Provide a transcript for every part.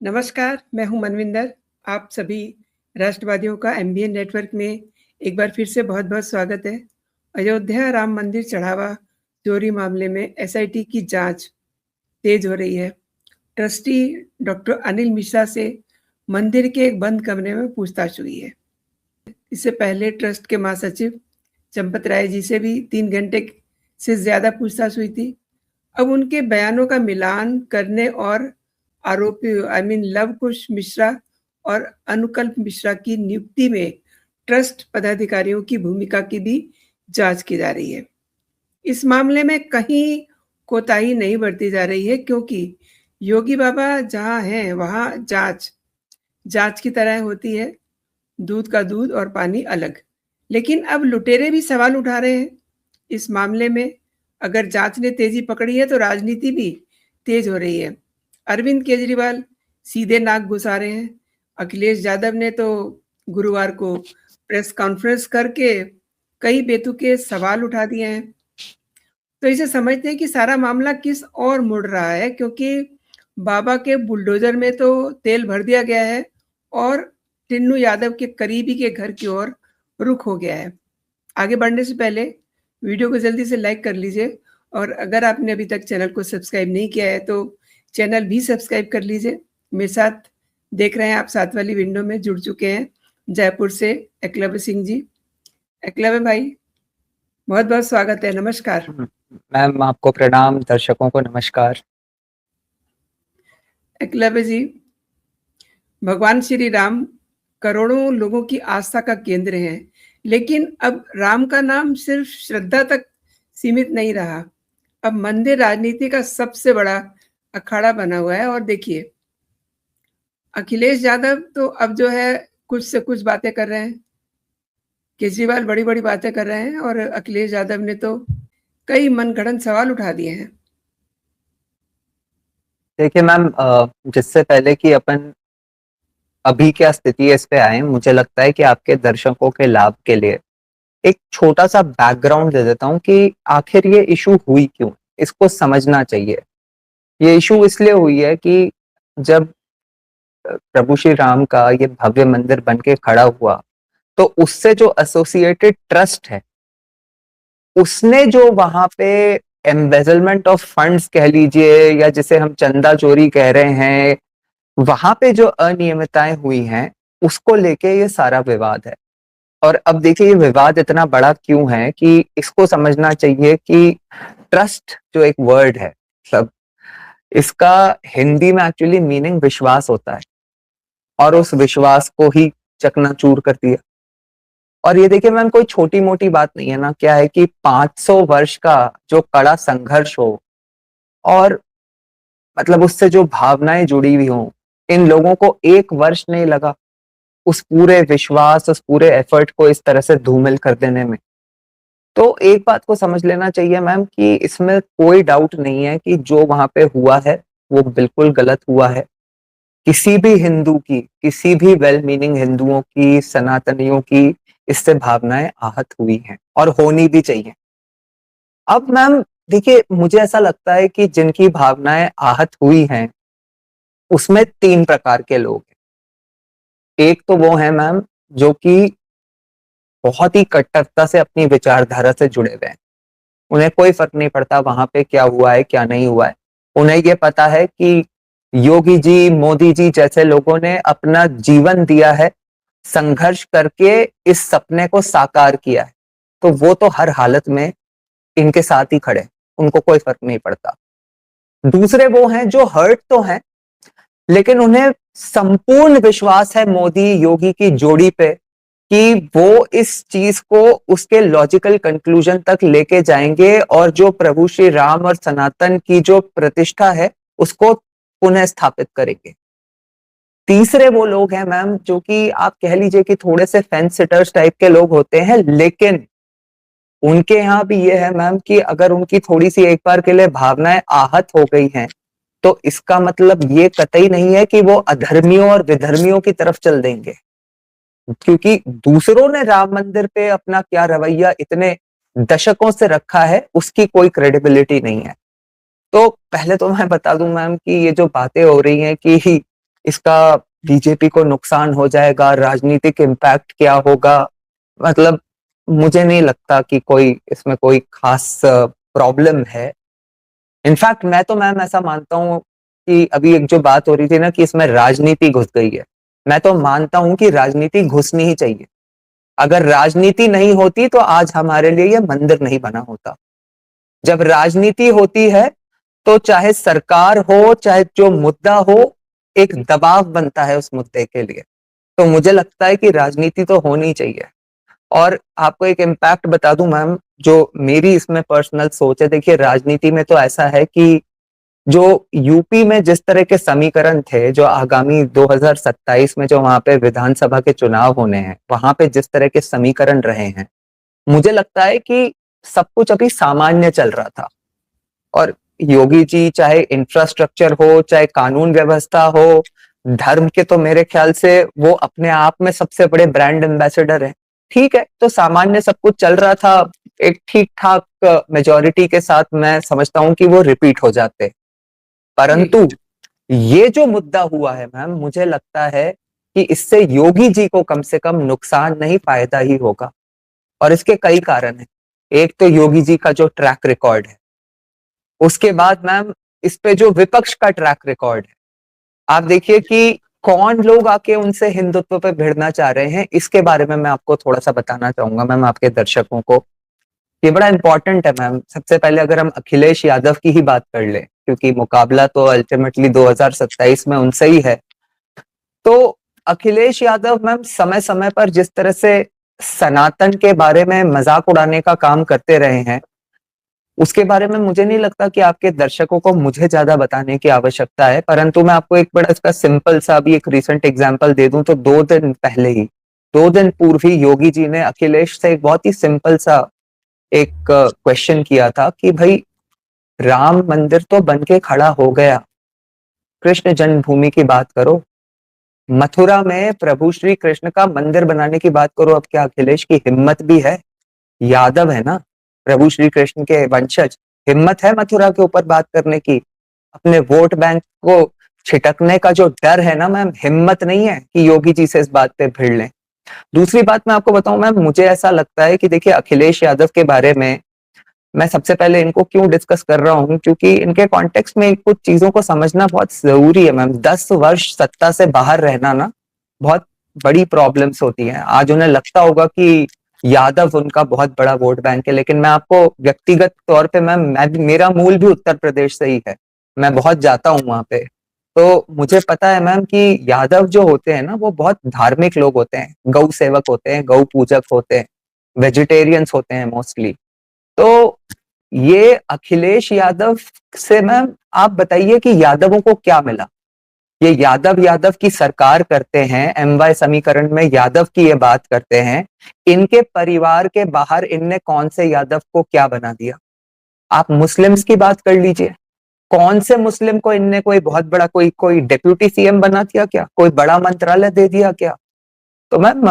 नमस्कार, मैं हूँ मनविंदर। आप सभी राष्ट्रवादियों का एमबीएन नेटवर्क में एक बार फिर से बहुत-बहुत स्वागत है। अयोध्या राम मंदिर चढ़ावा चोरी मामले में एसआईटी की जांच तेज हो रही है। ट्रस्टी डॉक्टर अनिल मिश्रा से मंदिर के एक बंद कमरे में पूछताछ हुई है। इससे पहले ट्रस्ट के महासचिव चंपत राय जी से भी 3 घंटे से ज़्यादा पूछताछ हुई थी। अब उनके बयानों का मिलान करने और आरोपी लव कुश मिश्रा और अनुकल्प मिश्रा की नियुक्ति में ट्रस्ट पदाधिकारियों की भूमिका की भी जांच की जा रही है। इस मामले में कहीं कोताही नहीं बरती जा रही है, क्योंकि योगी बाबा जहां हैं वहां जांच की तरह होती है, दूध का दूध और पानी अलग। लेकिन अब लुटेरे भी सवाल उठा रहे हैं इस मामले में। अगर जांच ने तेजी पकड़ी है तो राजनीति भी तेज हो रही है। अरविंद केजरीवाल सीधे नाक घुसा रहे हैं। अखिलेश यादव ने तो गुरुवार को प्रेस कॉन्फ्रेंस करके कई बेतुके सवाल उठा दिए हैं। तो इसे समझते हैं कि सारा मामला किस ओर मुड़ रहा है, क्योंकि बाबा के बुलडोजर में तो तेल भर दिया गया है और टिन्नू यादव के करीबी के घर की ओर रुख हो गया है। आगे बढ़ने से पहले वीडियो को जल्दी से लाइक कर लीजिए, और अगर आपने अभी तक चैनल को सब्सक्राइब नहीं किया है तो चैनल भी सब्सक्राइब कर लीजिए। मेरे साथ देख रहे हैं आप, साथ वाली विंडो में जुड़ चुके हैं जयपुर से एकलव्य सिंह जी। एकलव्य भाई, बहुत बहुत स्वागत है। नमस्कार। मैम, आपको प्रणाम, दर्शकों को नमस्कार। एकलव्य जी, भगवान श्री राम करोड़ों लोगों की आस्था का केंद्र है, लेकिन अब राम का नाम सिर्फ श्रद्धा तक सीमित नहीं रहा। अब मंदिर राजनीति का सबसे बड़ा अखाड़ा बना हुआ है। और देखिए, अखिलेश यादव तो अब जो है कुछ से कुछ बातें कर रहे हैं, केजरीवाल बड़ी बड़ी बातें कर रहे हैं, और अखिलेश यादव ने तो कई मनगढ़ंत सवाल उठा दिए हैं। देखिए मैम, जिससे पहले कि अपन अभी क्या स्थिति है इस पे आए, मुझे लगता है कि आपके दर्शकों के लाभ के लिए एक छोटा सा बैकग्राउंड दे देता हूँ कि आखिर ये इशू हुई क्यों, इसको समझना चाहिए। ये इशू इसलिए हुई है कि जब प्रभु श्री राम का ये भव्य मंदिर बन के खड़ा हुआ, तो उससे जो एसोसिएटेड ट्रस्ट है, उसने जो वहां पे एम्बेजलमेंट ऑफ फंड्स कह लीजिए, या जिसे हम चंदा चोरी कह रहे हैं, वहां पे जो अनियमितताएं हुई हैं, उसको लेके ये सारा विवाद है। और अब देखिए, ये विवाद इतना बड़ा क्यों है कि इसको समझना चाहिए कि ट्रस्ट जो एक वर्ड है, सब इसका हिंदी में एक्चुअली मीनिंग विश्वास होता है, और उस विश्वास को ही चकनाचूर कर दिया। और ये देखिए मैम, कोई छोटी मोटी बात नहीं है ना। क्या है कि 500 वर्ष का जो कड़ा संघर्ष हो, और मतलब उससे जो भावनाएं जुड़ी हुई हों, इन लोगों को 1 वर्ष नहीं लगा उस पूरे विश्वास, उस पूरे एफर्ट को इस तरह से धूमिल कर देने में। तो एक बात को समझ लेना चाहिए मैम कि इसमें कोई डाउट नहीं है कि जो वहां पे हुआ है वो बिल्कुल गलत हुआ है। किसी भी हिंदू की, किसी भी वेल मीनिंग हिंदुओं की, सनातनियों की इससे भावनाएं आहत हुई हैं, और होनी भी चाहिए। अब मैम देखिए, मुझे ऐसा लगता है कि जिनकी भावनाएं आहत हुई हैं, उसमें 3 प्रकार के लोग हैं। एक तो वो है मैम जो कि बहुत ही कट्टरता से अपनी विचारधारा से जुड़े हुए हैं। उन्हें कोई फर्क नहीं पड़ता वहां पे क्या हुआ है क्या नहीं हुआ है। उन्हें ये पता है कि योगी जी, मोदी जी जैसे लोगों ने अपना जीवन दिया है, संघर्ष करके इस सपने को साकार किया है, तो वो तो हर हालत में इनके साथ ही खड़े, उनको कोई फर्क नहीं पड़ता। दूसरे वो हैं जो हर्ट तो हैं, लेकिन उन्हें संपूर्ण विश्वास है मोदी योगी की जोड़ी पे कि वो इस चीज को उसके लॉजिकल कंक्लूजन तक लेके जाएंगे, और जो प्रभु श्री राम और सनातन की जो प्रतिष्ठा है उसको पुनः स्थापित करेंगे। तीसरे वो लोग हैं मैम जो कि आप कह लीजिए कि थोड़े से फेंस सिटर्स टाइप के लोग होते हैं, लेकिन उनके यहाँ भी ये है मैम कि अगर उनकी थोड़ी सी एक बार के लिए भावनाएं आहत हो गई हैं, तो इसका मतलब ये कतई नहीं है कि वो अधर्मियों और विधर्मियों की तरफ चल देंगे। क्योंकि दूसरों ने राम मंदिर पे अपना क्या रवैया इतने दशकों से रखा है, उसकी कोई क्रेडिबिलिटी नहीं है। तो पहले तो मैं बता दूं मैम कि ये जो बातें हो रही हैं कि इसका बीजेपी को नुकसान हो जाएगा, राजनीतिक इम्पैक्ट क्या होगा, मतलब मुझे नहीं लगता कि कोई इसमें कोई खास प्रॉब्लम है। इनफैक्ट मैं तो मैम ऐसा मानता हूँ कि अभी एक जो बात हो रही थी ना कि इसमें राजनीति घुस गई है, मैं तो मानता हूं कि राजनीति घुसनी ही चाहिए। अगर राजनीति नहीं होती तो आज हमारे लिए ये मंदिर नहीं बना होता। जब राजनीति होती है तो चाहे सरकार हो, चाहे जो मुद्दा हो, एक दबाव बनता है उस मुद्दे के लिए। तो मुझे लगता है कि राजनीति तो होनी चाहिए। और आपको एक इम्पैक्ट बता दूं मैम, जो मेरी इसमें पर्सनल सोच है, देखिए राजनीति में तो ऐसा है कि जो यूपी में जिस तरह के समीकरण थे, जो आगामी 2027 में जो वहां पे विधानसभा के चुनाव होने हैं, वहां पे जिस तरह के समीकरण रहे हैं, मुझे लगता है कि सब कुछ अभी सामान्य चल रहा था। और योगी जी चाहे इंफ्रास्ट्रक्चर हो, चाहे कानून व्यवस्था हो, धर्म के तो मेरे ख्याल से वो अपने आप में सबसे बड़े ब्रांड एम्बेसडर हैं। ठीक है, तो सामान्य सब कुछ चल रहा था, एक ठीक ठाक मेजोरिटी के साथ मैं समझता हूं कि वो रिपीट हो जाते। परंतु ये जो मुद्दा हुआ है मैम, मुझे लगता है कि इससे योगी जी को कम से कम नुकसान नहीं फायदा ही होगा। और इसके कई कारण हैं। एक तो योगी जी का जो ट्रैक रिकॉर्ड है, उसके बाद मैम इस पे जो विपक्ष का ट्रैक रिकॉर्ड है, आप देखिए कि कौन लोग आके उनसे हिंदुत्व पे भिड़ना चाह रहे हैं। इसके बारे में मैं आपको थोड़ा सा बताना चाहूंगा मैम, आपके दर्शकों को। ये बड़ा इंपॉर्टेंट है मैम। सबसे पहले अगर हम अखिलेश यादव की ही बात कर लें, क्योंकि मुकाबला तो अल्टीमेटली 2027 में उनसे ही है, तो अखिलेश यादव मैम समय समय पर जिस तरह से सनातन के बारे में मजाक उड़ाने का काम करते रहे हैं, उसके बारे में मुझे नहीं लगता कि आपके दर्शकों को मुझे ज्यादा बताने की आवश्यकता है। परंतु मैं आपको एक बड़ा इसका सिंपल सा भी एक रिसेंट एग्जांपल दे दूं, तो 2 दिन पहले ही, 2 दिन पूर्व ही योगी जी ने अखिलेश से एक बहुत ही सिंपल सा एक क्वेश्चन किया था कि भाई, राम मंदिर तो बन के खड़ा हो गया, कृष्ण जन्मभूमि की बात करो, मथुरा में प्रभु श्री कृष्ण का मंदिर बनाने की बात करो। अब क्या अखिलेश की हिम्मत भी है? यादव है ना, प्रभु श्री कृष्ण के वंशज, हिम्मत है मथुरा के ऊपर बात करने की? अपने वोट बैंक को छिटकने का जो डर है ना मैम, हिम्मत नहीं है कि योगी जी से इस बात पे भिड़ लें। दूसरी बात मैं आपको बताऊं मैम, मुझे ऐसा लगता है कि देखिए अखिलेश यादव के बारे में मैं सबसे पहले इनको क्यों डिस्कस कर रहा हूँ, क्योंकि इनके कॉन्टेक्स्ट में कुछ चीजों को समझना बहुत जरूरी है मैम। 10 वर्ष सत्ता से बाहर रहना ना बहुत बड़ी प्रॉब्लम्स होती हैं। आज उन्हें लगता होगा कि यादव उनका बहुत बड़ा वोट बैंक है, लेकिन मैं आपको व्यक्तिगत तौर पे मैम, मेरा मूल भी उत्तर प्रदेश से ही है, मैं बहुत जाता हूँ वहां पे। तो मुझे पता है मैम कि यादव जो होते हैं ना, वो बहुत धार्मिक लोग होते हैं, गौ सेवक होते हैं, गौ पूजक होते हैं, वेजिटेरियंस होते हैं मोस्टली। तो ये अखिलेश यादव से मैम आप बताइए कि यादवों को क्या मिला? ये यादव यादव की सरकार करते हैं, एमवाय समीकरण में यादव की ये बात करते हैं। इनके परिवार के बाहर इनने कौन से यादव को क्या बना दिया? आप मुस्लिम्स की बात कर लीजिए, कौन से मुस्लिम को इनने कोई बहुत बड़ा कोई कोई डिप्यूटी सीएम बना दिया क्या? कोई बड़ा मंत्रालय दे दिया क्या? तो मैम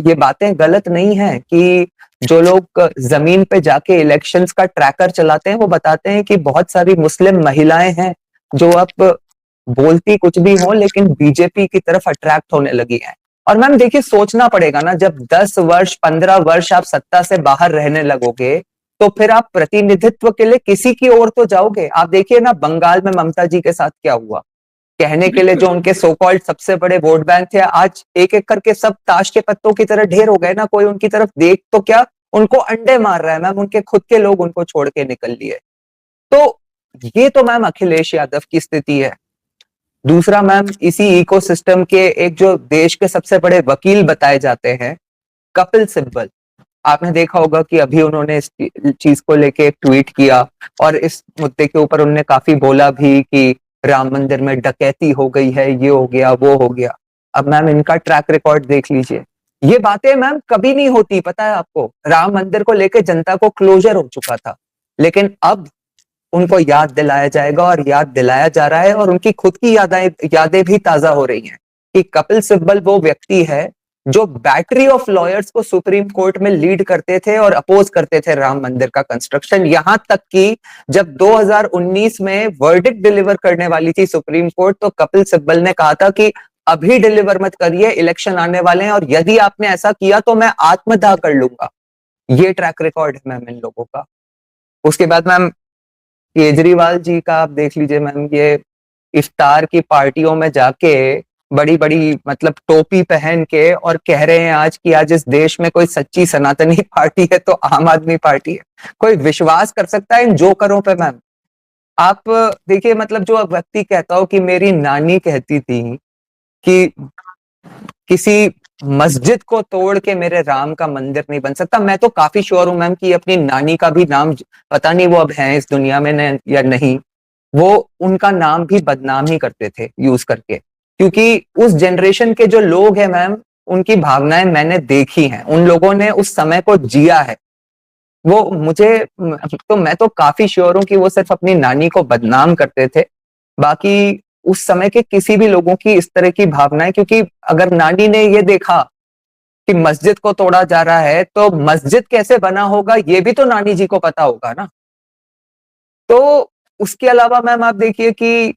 ये बातें गलत नहीं है कि जो लोग जमीन पे जाके इलेक्शंस का ट्रैकर चलाते हैं, वो बताते हैं कि बहुत सारी मुस्लिम महिलाएं हैं जो अब बोलती कुछ भी हो लेकिन बीजेपी की तरफ अट्रैक्ट होने लगी हैं। और मैम देखिए, सोचना पड़ेगा ना, जब 10 वर्ष 15 वर्ष आप सत्ता से बाहर रहने लगोगे, तो फिर आप प्रतिनिधित्व के लिए किसी की ओर तो जाओगे। आप देखिए ना, बंगाल में ममता जी के साथ क्या हुआ। कहने के लिए जो उनके सो कॉल्ड सबसे बड़े वोट बैंक थे, आज एक एक करके सब ताश के पत्तों की तरह ढेर हो गए ना। कोई उनकी तरफ देख तो क्या, उनको अंडे मार रहा है मैम, उनके खुद के लोग उनको छोड़ के निकल लिए। तो ये तो मैम अखिलेश यादव की स्थिति है। दूसरा मैम, इसी इकोसिस्टम के एक जो देश के सबसे बड़े वकील बताए जाते हैं, कपिल सिब्बल, आपने देखा होगा कि अभी उन्होंने इस चीज को लेके एक ट्वीट किया और इस मुद्दे के ऊपर उन्होंने काफी बोला भी कि राम मंदिर में डकैती हो गई है, ये हो गया वो हो गया। अब मैम इनका ट्रैक रिकॉर्ड देख लीजिए। ये बातें मैम कभी नहीं होती, पता है आपको? राम मंदिर को लेके जनता को क्लोजर हो चुका था, लेकिन अब उनको याद दिलाया जाएगा और याद दिलाया जा रहा है, और उनकी खुद की यादें भी ताजा हो रही हैं कि कपिल सिब्बल वो व्यक्ति है जो बैटरी ऑफ लॉयर्स को सुप्रीम कोर्ट में लीड करते थे और अपोज करते थे राम मंदिर का कंस्ट्रक्शन। यहां तक कि जब 2019 में वर्डिक्ट डिलीवर करने वाली थी सुप्रीम कोर्ट, तो कपिल सिब्बल ने कहा था कि अभी डिलीवर मत करिए, इलेक्शन आने वाले हैं और यदि आपने ऐसा किया तो मैं आत्मदाह कर लूंगा। ये ट्रैक रिकॉर्ड है मैम इन लोगों का। उसके बाद मैम केजरीवाल जी का आप देख लीजिए मैम, ये इफ्तार की पार्टियों में जाके बड़ी बड़ी मतलब टोपी पहन के और कह रहे हैं आज कि आज इस देश में कोई सच्ची सनातनी पार्टी है तो आम आदमी पार्टी है। कोई विश्वास कर सकता है इन जोकरों पे मैम? आप देखिए, मतलब जो व्यक्ति कहता हो कि मेरी नानी कहती थी कि किसी मस्जिद को तोड़ के मेरे राम का मंदिर नहीं बन सकता, मैं तो काफी श्योर हूं मैम कि अपनी नानी का भी नाम, पता नहीं वो अब है इस दुनिया में या नहीं, वो उनका नाम भी बदनाम ही करते थे यूज करके। क्योंकि उस जनरेशन के जो लोग हैं मैम, उनकी भावनाएं मैंने देखी हैं, उन लोगों ने उस समय को जिया है। वो मुझे तो मैं तो काफी श्योर हूं कि वो सिर्फ अपनी नानी को बदनाम करते थे। बाकी उस समय के किसी भी लोगों की इस तरह की भावनाएं, क्योंकि अगर नानी ने ये देखा कि मस्जिद को तोड़ा जा रहा है तो मस्जिद कैसे बना होगा ये भी तो नानी जी को पता होगा ना। तो उसके अलावा मैम आप देखिए कि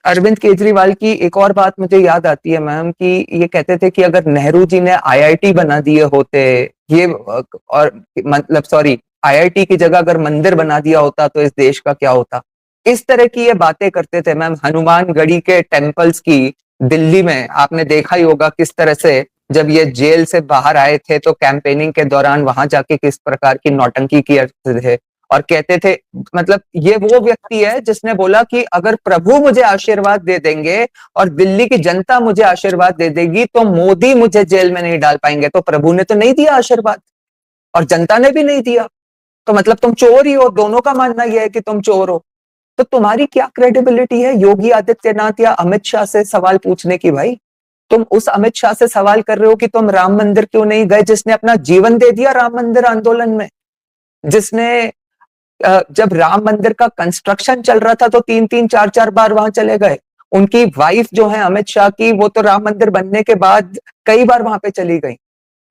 अरविंद केजरीवाल की एक और बात मुझे याद आती है मैम, कि ये कहते थे कि अगर नेहरू जी ने आईआईटी बना दिए होते, ये और मतलब सॉरी, आईआईटी की जगह अगर मंदिर बना दिया होता तो इस देश का क्या होता। इस तरह की ये बातें करते थे मैम। हनुमानगढ़ी के टेम्पल्स की दिल्ली में आपने देखा ही होगा किस तरह से जब ये जेल से बाहर आए थे तो कैंपेनिंग के दौरान वहां जाके किस प्रकार की नौटंकी किए थे और कहते थे, मतलब ये वो व्यक्ति है जिसने बोला कि अगर प्रभु मुझे आशीर्वाद दे देंगे और दिल्ली की जनता मुझे आशीर्वाद दे देगी तो मोदी मुझे जेल में नहीं डाल पाएंगे। तो प्रभु ने तो नहीं दिया आशीर्वाद और जनता ने भी नहीं दिया, तो मतलब तुम चोर ही हो। दोनों का मानना यह है कि तुम चोर हो। तो तुम्हारी क्या क्रेडिबिलिटी है योगी आदित्यनाथ या अमित शाह से सवाल पूछने की? भाई तुम उस अमित शाह से सवाल कर रहे हो कि तुम राम मंदिर क्यों नहीं गए, जिसने अपना जीवन दे दिया राम मंदिर आंदोलन में, जिसने जब राम मंदिर का कंस्ट्रक्शन चल रहा था तो 3-3 4-4 बार वहां चले गए। उनकी वाइफ जो है अमित शाह की, वो तो राम मंदिर बनने के बाद कई बार वहां पे चली गई।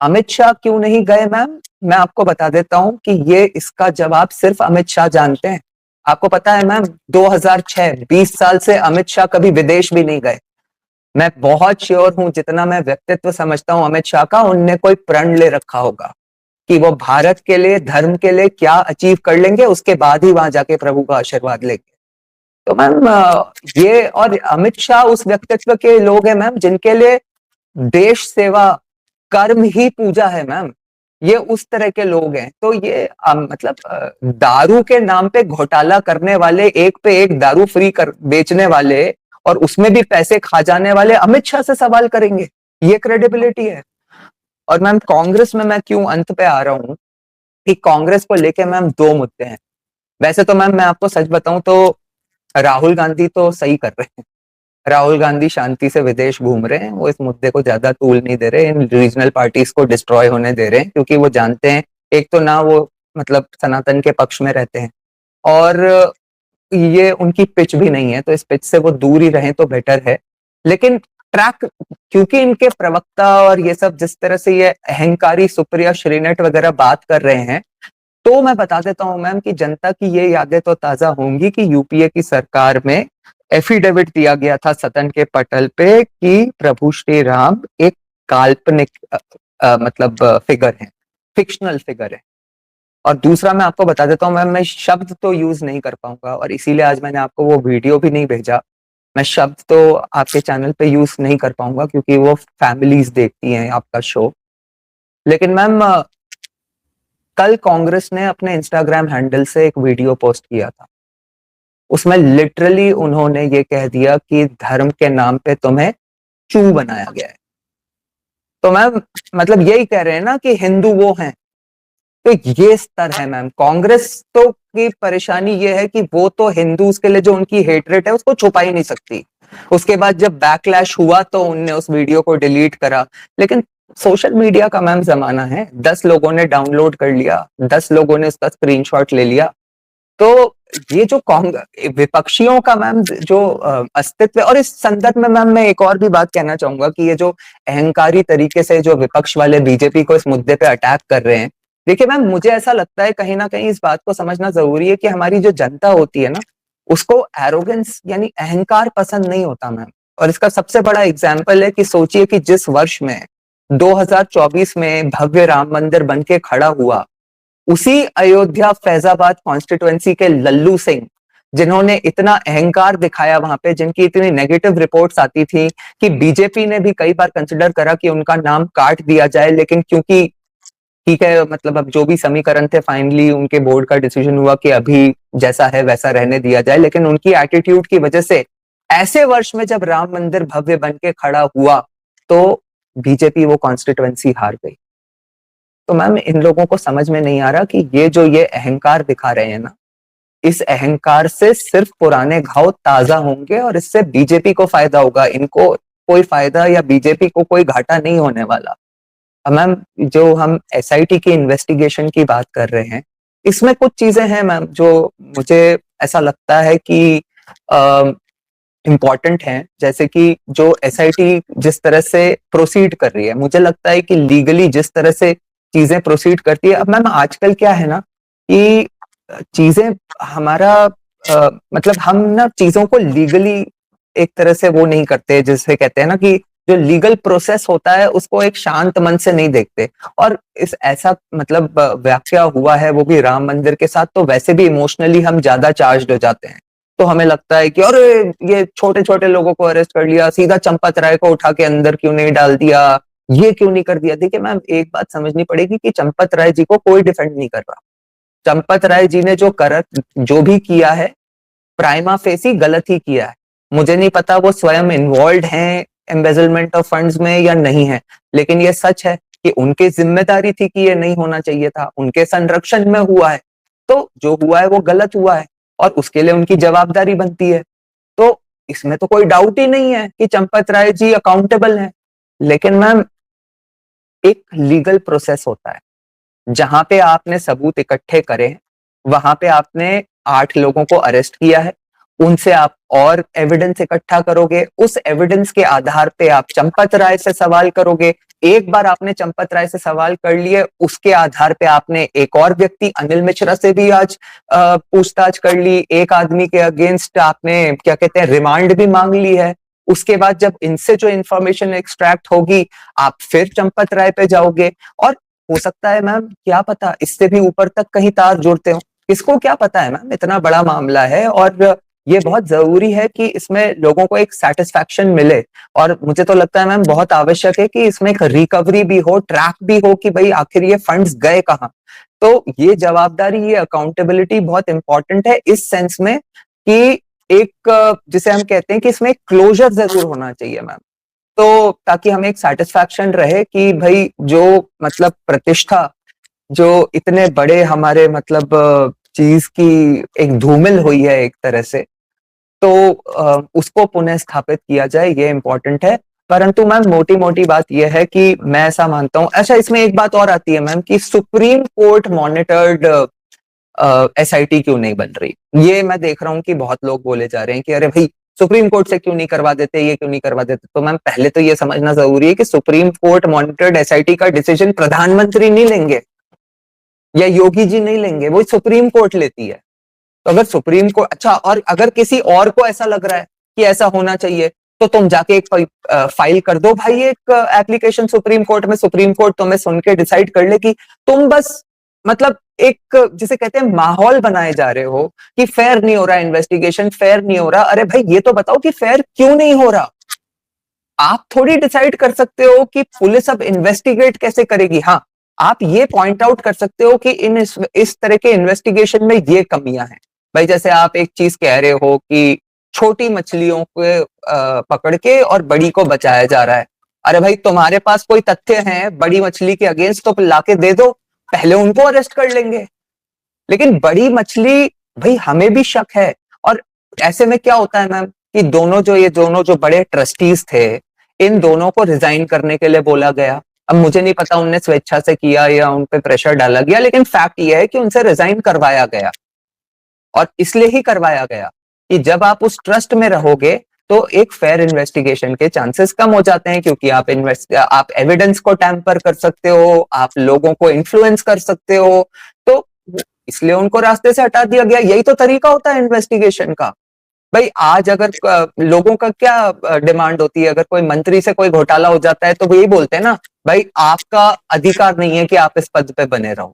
अमित शाह क्यों नहीं गए मैम? मैं आपको बता देता हूं कि ये इसका जवाब सिर्फ अमित शाह जानते हैं। आपको पता है मैम, 2006 20 साल से अमित शाह कभी विदेश भी नहीं गए। मैं बहुत श्योर हूं, जितना मैं व्यक्तित्व समझता हूं अमित शाह का, उनने कोई प्रण ले रखा होगा कि वो भारत के लिए, धर्म के लिए क्या अचीव कर लेंगे, उसके बाद ही वहां जाके प्रभु का आशीर्वाद लेंगे। तो मैम ये और अमित शाह उस व्यक्तित्व के लोग हैं मैम जिनके लिए देश सेवा कर्म ही पूजा है मैम। ये उस तरह के लोग हैं। तो ये मतलब दारू के नाम पे घोटाला करने वाले, एक पे एक दारू फ्री कर बेचने वाले और उसमें भी पैसे खा जाने वाले अमित शाह से सवाल करेंगे, ये क्रेडिबिलिटी है? और मैम कांग्रेस में मैं क्यों अंत पे आ रहा हूं कि कांग्रेस को लेके मैम दो मुद्दे हैं। वैसे तो मैम मैं आपको सच बताऊं तो राहुल गांधी तो सही कर रहे हैं। राहुल गांधी शांति से विदेश घूम रहे हैं, वो इस मुद्दे को ज्यादा तूल नहीं दे रहे, इन रीजनल पार्टीज को डिस्ट्रॉय होने दे रहे हैं, क्योंकि वो जानते हैं एक तो ना वो मतलब सनातन के पक्ष में रहते हैं और ये उनकी पिच भी नहीं है, तो इस पिच से वो दूर ही रहें तो बेटर है। लेकिन ट्रैक, क्योंकि इनके प्रवक्ता और ये सब जिस तरह से ये अहंकारी सुप्रिया श्रीनेट वगैरह बात कर रहे हैं, तो मैं बता देता हूं मैम कि जनता की ये यादें तो ताजा होंगी कि यूपीए की सरकार में एफिडेविट दिया गया था सदन के पटल पे कि प्रभु श्री राम एक काल्पनिक मतलब फिगर है, फिक्शनल फिगर है। और दूसरा मैं आपको बता देता हूँ मैम, मैं शब्द तो यूज नहीं कर पाऊंगा और इसीलिए आज मैंने आपको वो वीडियो भी नहीं भेजा। मैं शब्द तो आपके चैनल पे यूज नहीं कर पाऊंगा क्योंकि वो फैमिलीज देखती हैं आपका शो। लेकिन मैम कल कांग्रेस ने अपने इंस्टाग्राम हैंडल से एक वीडियो पोस्ट किया था, उसमें लिटरली उन्होंने ये कह दिया कि धर्म के नाम पे तुम्हें चू बनाया गया है। तो मैम मतलब यही कह रहे हैं ना कि हिंदू वो हैं। तो ये स्तर है मैम कांग्रेस तो की परेशानी ये है कि वो तो हिंदूज के लिए जो उनकी हेटरेट है उसको छुपा ही नहीं सकती। उसके बाद जब बैकलैश हुआ तो उनने उस वीडियो को डिलीट करा। लेकिन सोशल मीडिया का मैम जमाना है, 10 लोगों ने डाउनलोड कर लिया, 10 लोगों ने उसका स्क्रीनशॉट ले लिया, तो ये जो विपक्षियों का मैम जो अस्तित्व, और इस संदर्भ में मैम मैं एक और भी बात कहना चाहूंगा कि ये जो अहंकारी तरीके से जो विपक्ष वाले बीजेपी को इस मुद्दे पे अटैक कर रहे हैं, देखिए मैम मुझे ऐसा लगता है कहीं ना कहीं इस बात को समझना जरूरी है कि हमारी जो जनता होती है ना, उसको एरोगेंस यानी अहंकार पसंद नहीं होता मैम। और इसका सबसे बड़ा एग्जाम्पल है कि सोचिए कि जिस वर्ष में 2024 में भव्य राम मंदिर बन के खड़ा हुआ, उसी अयोध्या फैजाबाद कॉन्स्टिट्युएंसी के लल्लू सिंह, जिन्होंने इतना अहंकार दिखाया वहां पे, जिनकी इतनी नेगेटिव रिपोर्ट्स आती थी कि बीजेपी ने भी कई बार कंसिडर करा कि उनका नाम काट दिया जाए, लेकिन क्योंकि ठीक है मतलब अब जो भी समीकरण थे, फाइनली उनके बोर्ड का डिसीजन हुआ कि अभी जैसा है वैसा रहने दिया जाए। लेकिन उनकी एटीट्यूड की वजह से ऐसे वर्ष में जब राम मंदिर भव्य बन के खड़ा हुआ तो बीजेपी वो कॉन्स्टिट्युएंसी हार गई। तो मैम इन लोगों को समझ में नहीं आ रहा कि ये अहंकार दिखा रहे हैं ना, इस अहंकार से सिर्फ पुराने घाव ताजा होंगे और इससे बीजेपी को फायदा होगा, इनको कोई फायदा या बीजेपी को कोई घाटा नहीं होने वाला। मैम जो हम एसआईटी की इन्वेस्टिगेशन की बात कर रहे हैं, इसमें कुछ चीजें हैं मैम जो मुझे ऐसा लगता है कि इम्पॉर्टेंट हैं। जैसे कि जो एसआईटी जिस तरह से प्रोसीड कर रही है, मुझे लगता है कि लीगली जिस तरह से चीजें प्रोसीड करती है, अब मैम आजकल क्या है ना कि चीजें हमारा मतलब हम ना चीजों को लीगली एक तरह से वो नहीं करते, जैसे कहते हैं ना कि जो लीगल प्रोसेस होता है उसको एक शांत मन से नहीं देखते। और इस ऐसा मतलब व्याख्या हुआ है वो भी राम मंदिर के साथ, तो वैसे भी इमोशनली हम ज्यादा चार्ज हो जाते हैं। तो हमें लगता है कि अरे ये छोटे छोटे लोगों को अरेस्ट कर लिया, सीधा चंपत राय को उठा के अंदर क्यों नहीं डाल दिया, ये क्यों नहीं कर दिया। देखिए मैम एक बात समझनी पड़ेगी कि चंपत राय जी को कोई डिफेंड नहीं कर रहा। चंपत राय जी ने जो भी किया है प्राइमा फेसी गलत ही किया है। मुझे नहीं पता वो स्वयं इन्वॉल्व हैं एम्बेजलमेंट ऑफ फंड्स में या नहीं है, लेकिन ये सच है कि उनकी जिम्मेदारी थी कि ये नहीं होना चाहिए था, उनके संरक्षण में हुआ है, तो जो हुआ है वो गलत हुआ है और उसके लिए उनकी जवाबदारी बनती है। तो इसमें तो कोई डाउट ही नहीं है कि चंपत राय जी अकाउंटेबल हैं। लेकिन मैम एक लीगल प्रोसेस होता है, जहां पे आपने सबूत इकट्ठे करे हैं, वहां पे आपने 8 लोगों को अरेस्ट किया है, उनसे आप और एविडेंस इकट्ठा करोगे, उस एविडेंस के आधार पे आप चंपत राय से सवाल करोगे। एक बार आपने चंपत राय से सवाल कर लिए, उसके आधार पे आपने एक और व्यक्ति अनिल मिश्रा से भी आज पूछताछ कर ली, एक आदमी के अगेंस्ट आपने क्या कहते हैं रिमांड भी मांग ली है। उसके बाद जब इनसे जो इंफॉर्मेशन एक्सट्रैक्ट होगी, आप फिर चंपत राय पे जाओगे और हो सकता है मैम क्या पता इससे भी ऊपर तक कहीं तार जुड़ते हो, किसको क्या पता है मैम, इतना बड़ा मामला है और ये बहुत जरूरी है कि इसमें लोगों को एक सेटिस्फैक्शन मिले। और मुझे तो लगता है मैम बहुत आवश्यक है कि इसमें एक रिकवरी भी हो, ट्रैक भी हो कि भाई आखिर ये फंड्स गए कहाँ। तो ये जवाबदारी, ये अकाउंटेबिलिटी बहुत इंपॉर्टेंट है इस सेंस में कि एक जिसे हम कहते हैं कि इसमें एक क्लोजर जरूर होना चाहिए मैम, तो ताकि हमें एक सेटिस्फैक्शन रहे कि भाई जो मतलब प्रतिष्ठा जो इतने बड़े हमारे मतलब चीज की एक धूमिल हुई है एक तरह से, तो उसको पुनः स्थापित किया जाए, ये इंपॉर्टेंट है। परंतु मैम मोटी मोटी बात यह है कि मैं ऐसा मानता हूं, अच्छा इसमें एक बात और आती है मैम कि सुप्रीम कोर्ट मॉनिटर्ड एसआईटी क्यों नहीं बन रही। ये मैं देख रहा हूं कि बहुत लोग बोले जा रहे हैं कि अरे भाई सुप्रीम कोर्ट से क्यों नहीं करवा देते, ये क्यों नहीं करवा देते। तो मैम पहले तो ये समझना जरूरी है कि सुप्रीम कोर्ट मॉनिटर्ड एसआईटी का डिसीजन प्रधानमंत्री नहीं लेंगे या योगी जी नहीं लेंगे, वो सुप्रीम कोर्ट लेती है। तो अगर सुप्रीम कोर्ट, अच्छा और अगर किसी और को ऐसा लग रहा है कि ऐसा होना चाहिए, तो तुम जाके एक फाइल कर दो भाई, एक एप्लीकेशन सुप्रीम कोर्ट में, सुप्रीम कोर्ट तुम्हें सुन के डिसाइड कर ले कि तुम बस मतलब एक जिसे कहते हैं माहौल बनाए जा रहे हो कि फेयर नहीं हो रहा इन्वेस्टिगेशन, फेयर नहीं हो रहा। अरे भाई ये तो बताओ कि फेयर क्यों नहीं हो रहा। आप थोड़ी डिसाइड कर सकते हो कि पुलिस अब इन्वेस्टिगेट कैसे करेगी। हाँ, आप ये पॉइंट आउट कर सकते हो कि इस तरह के इन्वेस्टिगेशन में ये कमियां हैं। भाई जैसे आप एक चीज कह रहे हो कि छोटी मछलियों को पकड़ के और बड़ी को बचाया जा रहा है। अरे भाई तुम्हारे पास कोई तथ्य हैं बड़ी मछली के अगेंस्ट, तो लाके दे दो, पहले उनको अरेस्ट कर लेंगे। लेकिन बड़ी मछली, भाई हमें भी शक है। और ऐसे में क्या होता है मैम कि दोनों जो बड़े ट्रस्टीज थे, इन दोनों को रिजाइन करने के लिए बोला गया। अब मुझे नहीं पता उनने स्वेच्छा से किया या उन पे प्रेशर डाला गया, लेकिन फैक्ट ये है कि उनसे रिजाइन करवाया गया। और इसलिए ही करवाया गया कि जब आप उस ट्रस्ट में रहोगे तो एक फेयर इन्वेस्टिगेशन के चांसेस कम हो जाते हैं, क्योंकि आप एविडेंस को टैम्पर कर सकते हो, आप लोगों को इन्फ्लुएंस कर सकते हो। तो इसलिए उनको रास्ते से हटा दिया गया। यही तो तरीका होता है इन्वेस्टिगेशन का। भाई आज अगर लोगों का क्या डिमांड होती है, अगर कोई मंत्री से कोई घोटाला हो जाता है तो वो यही बोलते हैं ना, भाई आपका अधिकार नहीं है कि आप इस पद पे बने रहो,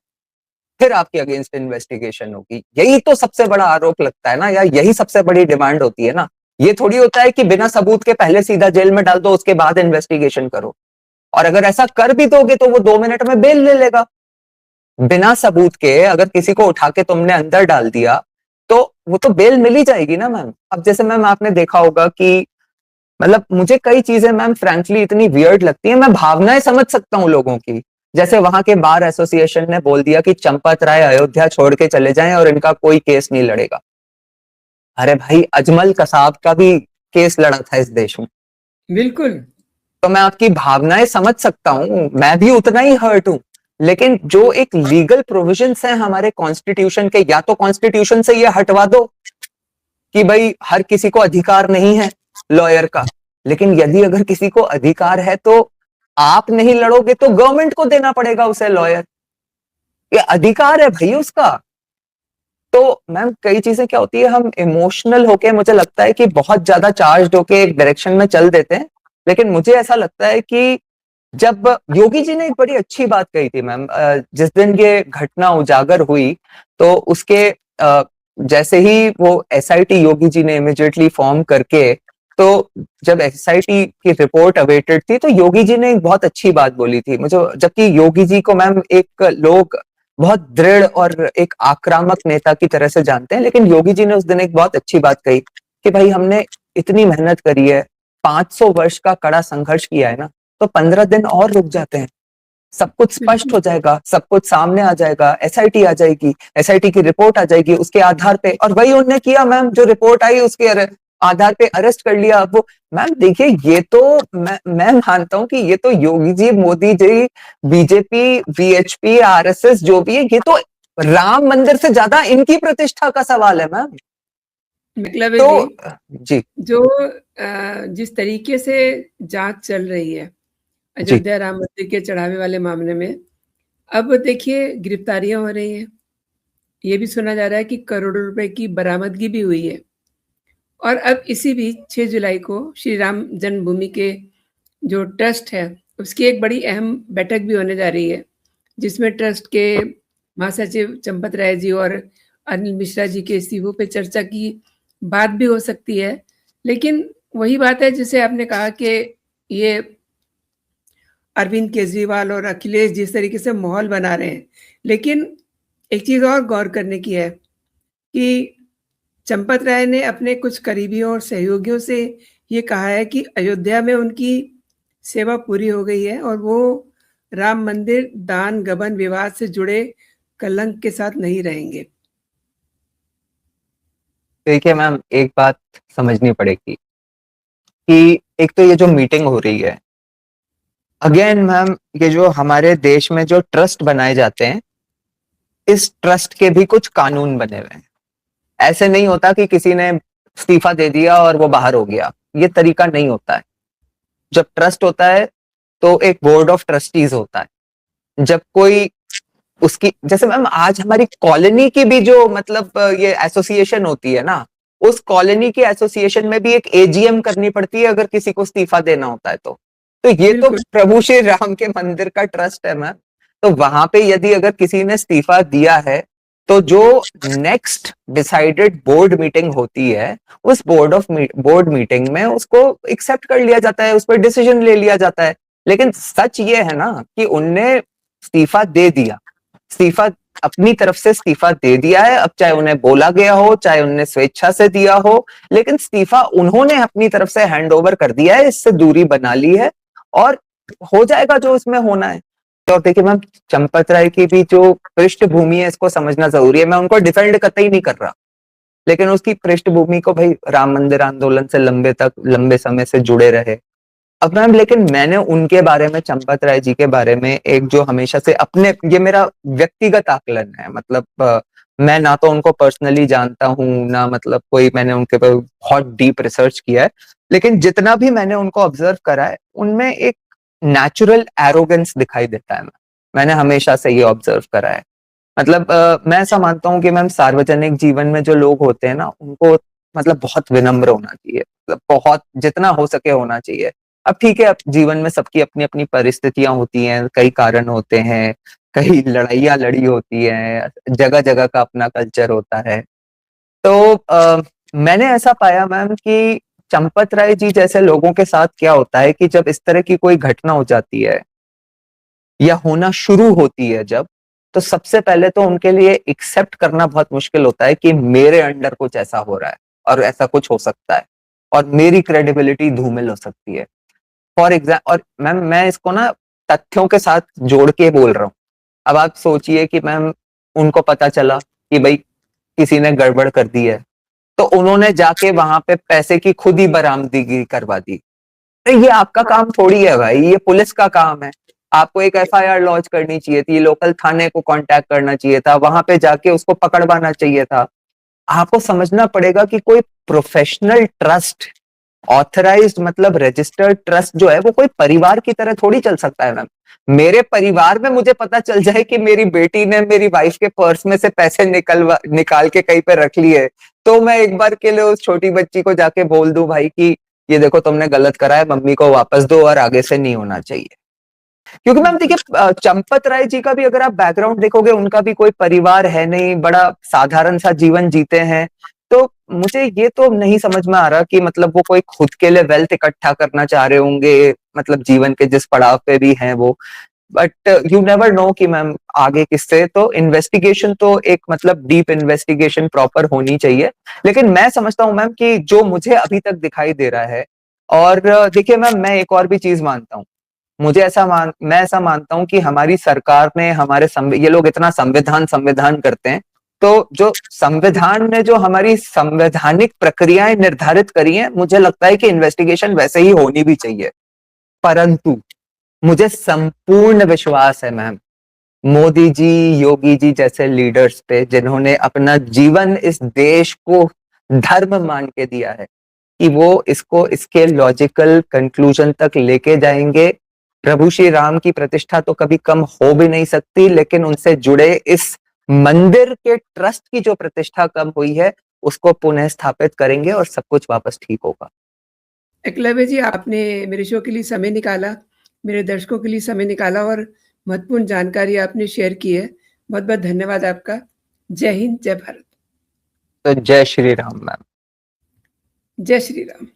फिर आपके अगेंस्ट इन्वेस्टिगेशन होगी। यही तो सबसे बड़ा आरोप लगता है ना, या यही सबसे बड़ी डिमांड होती है ना। ये थोड़ी होता है कि बिना सबूत के पहले सीधा जेल में डाल दो, उसके बाद इन्वेस्टिगेशन करो। और अगर ऐसा कर भी दोगे तो वो 2 मिनट में बेल ले लेगा। बिना सबूत के अगर किसी को उठा के तुमने अंदर डाल दिया तो वो तो बेल मिल ही जाएगी ना मैम। अब जैसे मैम आपने देखा होगा कि मतलब मुझे कई चीजें मैम फ्रैंकली इतनी वियर्ड लगती है, मैं भावनाएं समझ सकता हूँ लोगों की। जैसे वहां के बार एसोसिएशन ने बोल दिया कि चंपत राय अयोध्या छोड़ के चले जाएं और इनका कोई केस नहीं लड़ेगा। अरे भाई अजमल कसाब का भी केस लड़ा था इस देश में। बिल्कुल। तो मैं आपकी भावनाएं समझ सकता हूँ, मैं भी उतना ही हर्ट हूं। लेकिन जो एक लीगल प्रोविजंस हैं हमारे कॉन्स्टिट्यूशन के, या तो कॉन्स्टिट्यूशन से ये हटवा दो कि भाई हर किसी को अधिकार नहीं है लॉयर का, लेकिन यदि अगर किसी को अधिकार है तो आप नहीं लड़ोगे तो गवर्नमेंट को देना पड़ेगा उसे लॉयर। ये अधिकार है भाई उसका। तो मैम कई चीजें क्या होती है, हम इमोशनल होके मुझे लगता है कि बहुत ज्यादा चार्ज होके एक डायरेक्शन में चल देते हैं। लेकिन मुझे ऐसा लगता है कि जब योगी जी ने एक बड़ी अच्छी बात कही थी मैम, जिस दिन ये घटना उजागर हुई तो उसके जैसे ही वो एसआईटी योगी जी ने इमिडिएटली फॉर्म करके, तो जब एसआईटी की रिपोर्ट अवेटेड थी तो योगी जी ने एक बहुत अच्छी बात बोली थी मुझे। जबकि योगी जी को मैम एक लोग बहुत दृढ़ और एक आक्रामक नेता की तरह से जानते हैं, लेकिन योगी जी ने उस दिन एक बहुत अच्छी बात कही कि भाई हमने इतनी मेहनत करी है, 500 वर्ष का कड़ा संघर्ष किया है ना, तो 15 दिन और रुक जाते हैं, सब कुछ स्पष्ट बिल्कुल। हो जाएगा, सब कुछ सामने आ जाएगा, एसआईटी आ जाएगी, एसआईटी की रिपोर्ट आ जाएगी उसके आधार पे। और वही उन्होंने किया मैम, जो रिपोर्ट आई उसके आधार पे अरेस्ट कर लिया। अब वो मैम देखिए, ये तो मैं मानता हूं कि ये तो Yogi ji, Modi ji, BJP, VHP, RSS जो भी है, ये तो राम मंदिर से ज्यादा इनकी प्रतिष्ठा का सवाल है मैम। मतलब तो जी, जी जो जिस तरीके से जांच चल रही है जी अयोध्या राम मंदिर के चढ़ावे वाले मामले में, अब देखिए गिरफ्तारियां हो रही हैं। ये भी सुना जा रहा है कि करोड़ों रुपए की बरामदगी भी हुई है। और अब इसी बीच 6 जुलाई को श्री राम जन्मभूमि के जो ट्रस्ट है, उसकी एक बड़ी अहम बैठक भी होने जा रही है, जिसमें ट्रस्ट के महासचिव चंपत राय जी और अनिल मिश्रा जी के इस्तीफों पे चर्चा की बात भी हो सकती है। लेकिन वही बात है जिसे आपने कहा कि ये अरविंद केजरीवाल और अखिलेश जिस तरीके से माहौल बना रहे हैं, लेकिन एक चीज़ और गौर करने की है कि चंपत राय ने अपने कुछ करीबियों और सहयोगियों से ये कहा है कि अयोध्या में उनकी सेवा पूरी हो गई है और वो राम मंदिर दान गबन विवाद से जुड़े कलंक के साथ नहीं रहेंगे। देखिए मैम, एक बात समझनी पड़ेगी कि एक तो ये जो मीटिंग हो रही है, अगेन मैम, ये जो हमारे देश में जो ट्रस्ट बनाए जाते हैं, इस ट्रस्ट के भी कुछ कानून बने हुए हैं। ऐसे नहीं होता कि किसी ने इस्तीफा दे दिया और वो बाहर हो गया, ये तरीका नहीं होता है। जब ट्रस्ट होता है तो एक बोर्ड ऑफ ट्रस्टीज होता है। जब कोई उसकी, जैसे मैम आज हमारी कॉलोनी की भी जो मतलब ये एसोसिएशन होती है ना, उस कॉलोनी के एसोसिएशन में भी एक एजीएम करनी पड़ती है अगर किसी को इस्तीफा देना होता है तो ये तो बिल्कुल। प्रभु श्री राम के मंदिर का ट्रस्ट है मैम। तो वहां पे यदि अगर किसी ने इस्तीफा दिया है तो जो नेक्स्ट डिसाइडेड बोर्ड मीटिंग होती है, उस बोर्ड मीटिंग में उसको एक्सेप्ट कर लिया जाता है, उस पर डिसीजन ले लिया जाता है। लेकिन सच ये है ना कि उनने इस्तीफा दे दिया, इस्तीफा अपनी तरफ से इस्तीफा दे दिया है। अब चाहे उन्हें बोला गया हो, चाहे उन्हें स्वेच्छा से दिया हो, लेकिन इस्तीफा उन्होंने अपनी तरफ से हैंड ओवर कर दिया है, इससे दूरी बना ली है और हो जाएगा जो इसमें होना है। तो देखिए मैम, चंपत राय की भी जो पृष्ठभूमि है इसको समझना जरूरी है। मैं उनको डिफेंड कतई नहीं कर रहा, लेकिन उसकी पृष्ठभूमि को, भाई राम मंदिर आंदोलन से लंबे समय से जुड़े रहे। अब मैम लेकिन मैंने उनके बारे में, चंपत राय जी के बारे में एक जो हमेशा से अपने, ये मेरा व्यक्तिगत आकलन है, मतलब मैं ना तो उनको पर्सनली जानता हूँ, ना मतलब कोई मैंने उनके पर बहुत डीप रिसर्च किया है, लेकिन जितना भी मैंने उनको ऑब्जर्व करा है, उनमें एक नेचुरल एरोगेंस दिखाई देता है। मैंने हमेशा से ये ऑब्जर्व करा है। मतलब मैं ऐसा मानता हूँ कि मैम सार्वजनिक जीवन में जो लोग होते हैं ना, उनको मतलब बहुत विनम्र होना चाहिए, मतलब बहुत जितना हो सके होना चाहिए। अब ठीक है, अब जीवन में सबकी अपनी अपनी परिस्थितियां होती हैं, कई कारण होते हैं, कई लड़ाइयाँ लड़ी होती हैं, जगह जगह का अपना कल्चर होता है। तो मैंने ऐसा पाया मैम कि चंपत राय जी जैसे लोगों के साथ क्या होता है कि जब इस तरह की कोई घटना हो जाती है या होना शुरू होती है जब, तो सबसे पहले तो उनके लिए एक्सेप्ट करना बहुत मुश्किल होता है कि मेरे अंडर कुछ ऐसा हो रहा है और ऐसा कुछ हो सकता है और मेरी क्रेडिबिलिटी धूमिल हो सकती है। फॉर एग्जाम्पल, और मैम मैं इसको ना तथ्यों के साथ जोड़ के बोल रहा हूँ। अब आप सोचिए कि मैम उनको पता चला कि भाई किसी ने गड़बड़ कर दी है, तो उन्होंने जाके वहां पे पैसे की खुद ही बरामदगी करवा दी। अरे ये आपका काम थोड़ी है भाई, ये पुलिस का काम है। आपको एक एफआईआर लॉन्च करनी चाहिए थी, लोकल थाने को कांटेक्ट करना चाहिए था, वहां पे जाके उसको पकड़वाना चाहिए था। आपको समझना पड़ेगा कि कोई प्रोफेशनल ट्रस्ट, ऑथराइज्ड मतलब रजिस्टर्ड ट्रस्ट जो है, वो कोई परिवार की तरह थोड़ी चल सकता है मैम। मेरे परिवार में मुझे पता चल जाए कि मेरी बेटी ने मेरी वाइफ के पर्स में से पैसे निकाल के कहीं पे रख लिए, तो मैं एक बार के लिए उस छोटी बच्ची को जाके बोल दूं भाई कि ये देखो तुमने गलत करा है, मम्मी को वापस दो और आगे से नहीं होना चाहिए। क्योंकि मैम देखिए, चंपत राय जी का भी अगर आप बैकग्राउंड देखोगे, उनका भी कोई परिवार है नहीं, बड़ा साधारण सा जीवन जीते हैं। तो मुझे ये तो नहीं समझ में आ रहा कि मतलब वो कोई खुद के लिए वेल्थ इकट्ठा करना चाह रहे होंगे, मतलब जीवन के जिस पड़ाव पे भी हैं वो। बट यू नेवर नो कि मैम आगे किससे, तो इन्वेस्टिगेशन तो एक मतलब डीप इन्वेस्टिगेशन प्रॉपर होनी चाहिए। लेकिन मैं समझता हूँ मैम कि जो मुझे अभी तक दिखाई दे रहा है, और देखिए मैम मैं एक और भी चीज मानता हूँ। मैं ऐसा मानता हूं कि हमारी सरकार ने ये लोग इतना संविधान संविधान करते हैं, तो जो संविधान ने जो हमारी संवैधानिक प्रक्रियाएं निर्धारित करी हैं, मुझे लगता है कि इन्वेस्टिगेशन वैसे ही होनी भी चाहिए। परंतु मुझे संपूर्ण विश्वास है मैम, मोदी जी, योगी जी जैसे लीडर्स पे, जिन्होंने अपना जीवन इस देश को धर्म मान के दिया है, कि वो इसको इसके लॉजिकल कंक्लूजन तक लेके जाएंगे। प्रभु श्री राम की प्रतिष्ठा तो कभी कम हो भी नहीं सकती, लेकिन उनसे जुड़े इस मंदिर के ट्रस्ट की जो प्रतिष्ठा कम हुई है, उसको पुनः स्थापित करेंगे और सब कुछ वापस ठीक होगा। एकलव्य जी, आपने मेरे शो के लिए समय निकाला, मेरे दर्शकों के लिए समय निकाला और महत्वपूर्ण जानकारी आपने शेयर की है। बहुत-बहुत धन्यवाद आपका। जय हिंद, जय भारत। तो जय श्री राम मैम। जय श्री राम।